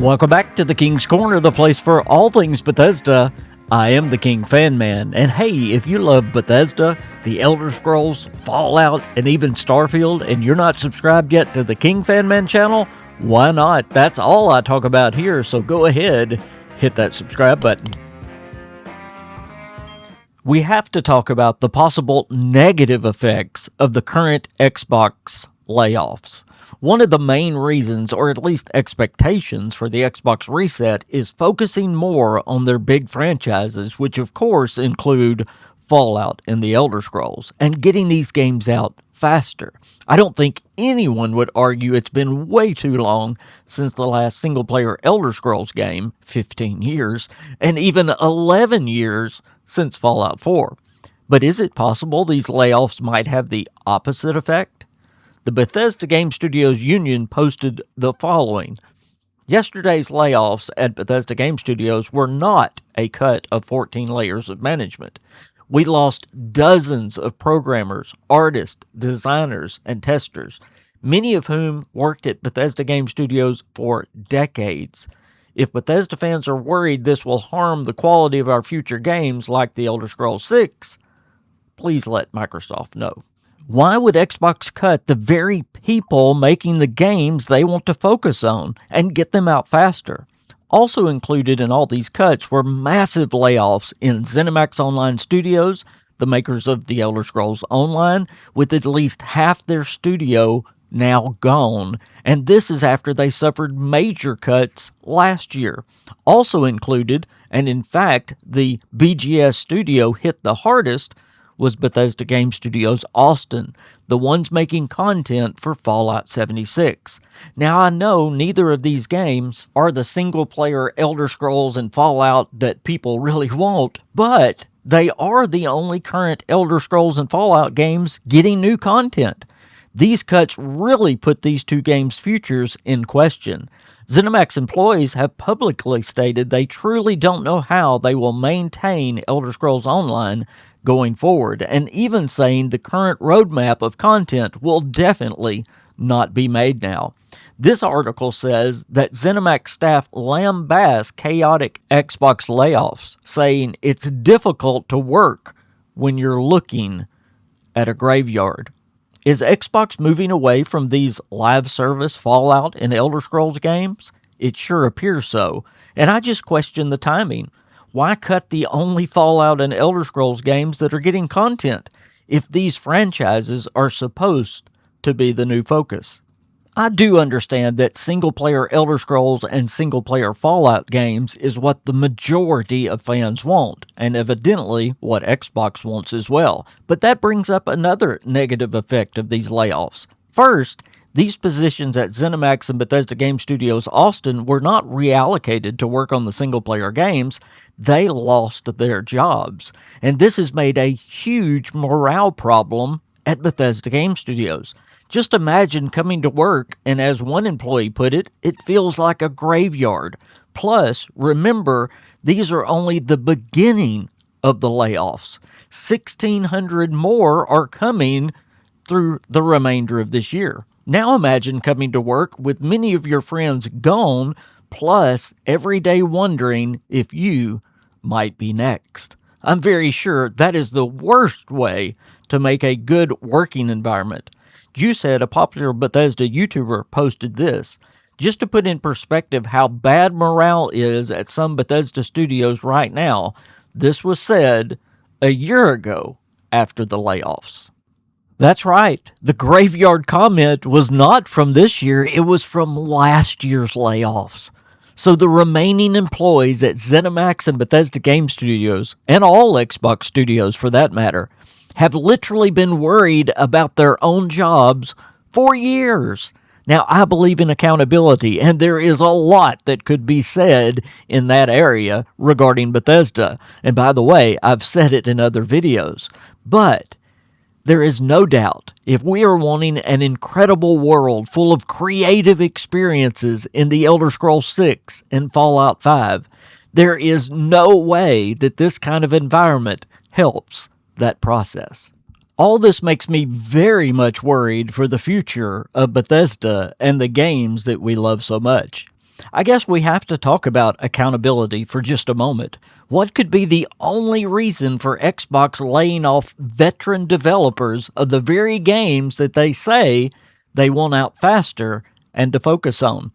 Welcome back to the King's Corner, the place for all things Bethesda. I am the KingFanMan, and hey, if you love Bethesda, the Elder Scrolls, Fallout, and even Starfield, and you're not subscribed yet to the KingFanMan channel, why not? That's all I talk about here, so go ahead, hit that subscribe button. We have to talk about the possible negative effects of the current Xbox layoffs. One of the main reasons, or at least expectations, for the Xbox reset is focusing more on their big franchises, which of course include Fallout and the Elder Scrolls, and getting these games out faster. I don't think anyone would argue it's been way too long since the last single-player Elder Scrolls game, 15 years, and even 11 years since Fallout 4. But is it possible these layoffs might have the opposite effect? The Bethesda Game Studios Union posted the following. Yesterday's layoffs at Bethesda Game Studios were not a cut of 14 layers of management. We lost dozens of programmers, artists, designers, and testers, many of whom worked at Bethesda Game Studios for decades. If Bethesda fans are worried this will harm the quality of our future games like The Elder Scrolls 6, please let Microsoft know. Why would Xbox cut the very people making the games they want to focus on and get them out faster? Also included in all these cuts were massive layoffs in ZeniMax Online Studios, the makers of The Elder Scrolls Online, with at least half their studio now gone, and this is after they suffered major cuts last year. Also included, and in fact the BGS studio hit the hardest, was Bethesda Game Studios Austin, the ones making content for Fallout 76. Now, I know neither of these games are the single-player Elder Scrolls and Fallout that people really want, but they are the only current Elder Scrolls and Fallout games getting new content. These cuts really put these two games' futures in question. ZeniMax employees have publicly stated they truly don't know how they will maintain Elder Scrolls Online going forward, and even saying the current roadmap of content will definitely not be made now. This article says that ZeniMax staff lambaste chaotic Xbox layoffs, saying it's difficult to work when you're looking at a graveyard. Is Xbox moving away from these live service Fallout and Elder Scrolls games? It sure appears so, and I just question the timing. Why cut the only Fallout and Elder Scrolls games that are getting content if these franchises are supposed to be the new focus? I do understand that single-player Elder Scrolls and single-player Fallout games is what the majority of fans want, and evidently what Xbox wants as well. But that brings up another negative effect of these layoffs. First, these positions at ZeniMax and Bethesda Game Studios Austin were not reallocated to work on the single-player games. They lost their jobs, and this has made a huge morale problem at Bethesda Game Studios. Just imagine coming to work, and as one employee put it, it feels like a graveyard. Plus, remember, these are only the beginning of the layoffs. 1,600 more are coming through the remainder of this year. Now imagine coming to work with many of your friends gone, plus every day wondering if you might be next. I'm very sure that is the worst way to make a good working environment. Juicehead, a popular Bethesda YouTuber, posted this. Just to put in perspective how bad morale is at some Bethesda studios right now, this was said a year ago after the layoffs. That's right. The graveyard comment was not from this year. It was from last year's layoffs. So the remaining employees at ZeniMax and Bethesda Game Studios, and all Xbox studios for that matter, have literally been worried about their own jobs for years. Now, I believe in accountability, and there is a lot that could be said in that area regarding Bethesda. And by the way, I've said it in other videos. But there is no doubt, if we are wanting an incredible world full of creative experiences in The Elder Scrolls 6 and Fallout 5, there is no way that this kind of environment helps that process. All this makes me very much worried for the future of Bethesda and the games that we love so much. I guess we have to talk about accountability for just a moment. What could be the only reason for Xbox laying off veteran developers of the very games that they say they want out faster and to focus on?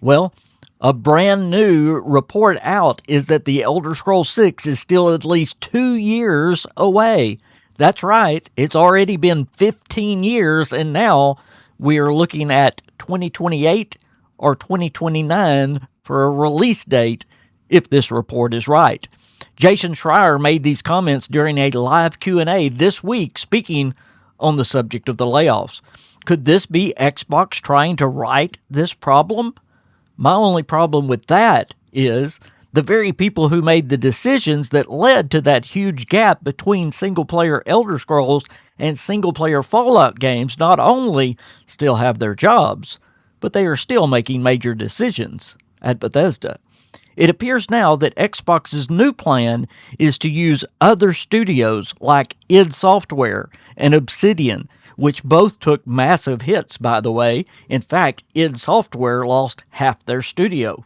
Well, a brand new report out is that The Elder Scrolls 6 is still at least 2 years away. That's right, it's already been 15 years, and now we are looking at 2028 or 2029 for a release date if this report is right. Jason Schreier made these comments during a live Q&A this week speaking on the subject of the layoffs. Could this be Xbox trying to right this problem? My only problem with that is the very people who made the decisions that led to that huge gap between single-player Elder Scrolls and single-player Fallout games not only still have their jobs, but they are still making major decisions at Bethesda. It appears now that Xbox's new plan is to use other studios like id Software and Obsidian, which both took massive hits, by the way. In fact, id Software lost half their studio.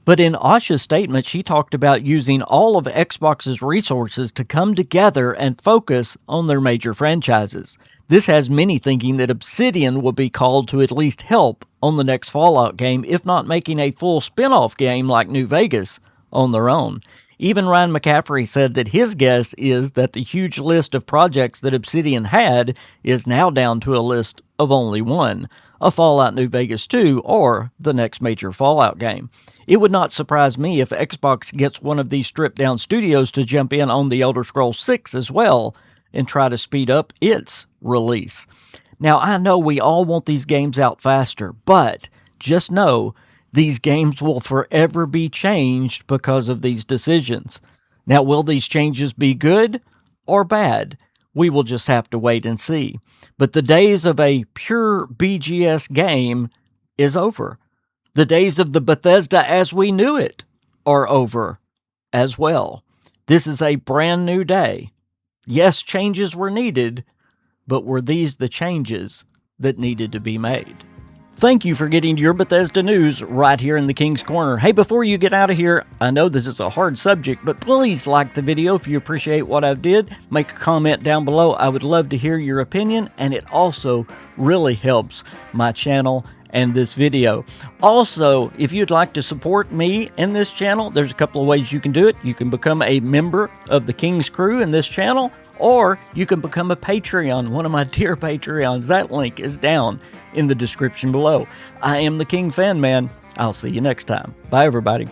But in Asha's statement, she talked about using all of Xbox's resources to come together and focus on their major franchises. This has many thinking that Obsidian will be called to at least help on the next Fallout game, if not making a full spin-off game like New Vegas on their own. Even Ryan McCaffrey said that his guess is that the huge list of projects that Obsidian had is now down to a list of only one, a Fallout New Vegas 2 or the next major Fallout game. It would not surprise me if Xbox gets one of these stripped-down studios to jump in on The Elder Scrolls 6 as well and try to speed up its release. Now, I know we all want these games out faster, but just know these games will forever be changed because of these decisions. Now, will these changes be good or bad? We will just have to wait and see. But the days of a pure BGS game is over. The days of the Bethesda as we knew it are over as well. This is a brand new day. Yes, changes were needed, but were these the changes that needed to be made? Thank you for getting your Bethesda news right here in the King's Corner. Hey, before you get out of here, I know this is a hard subject, but please like the video if you appreciate what I did. Make a comment down below. I would love to hear your opinion, and it also really helps my channel and this video. Also, if you'd like to support me in this channel, there's a couple of ways you can do it. You can become a member of the King's Crew in this channel, or you can become a Patreon, one of my dear Patreons. That link is down in the description below. I am the KingFanMan. I'll see you next time. Bye, everybody.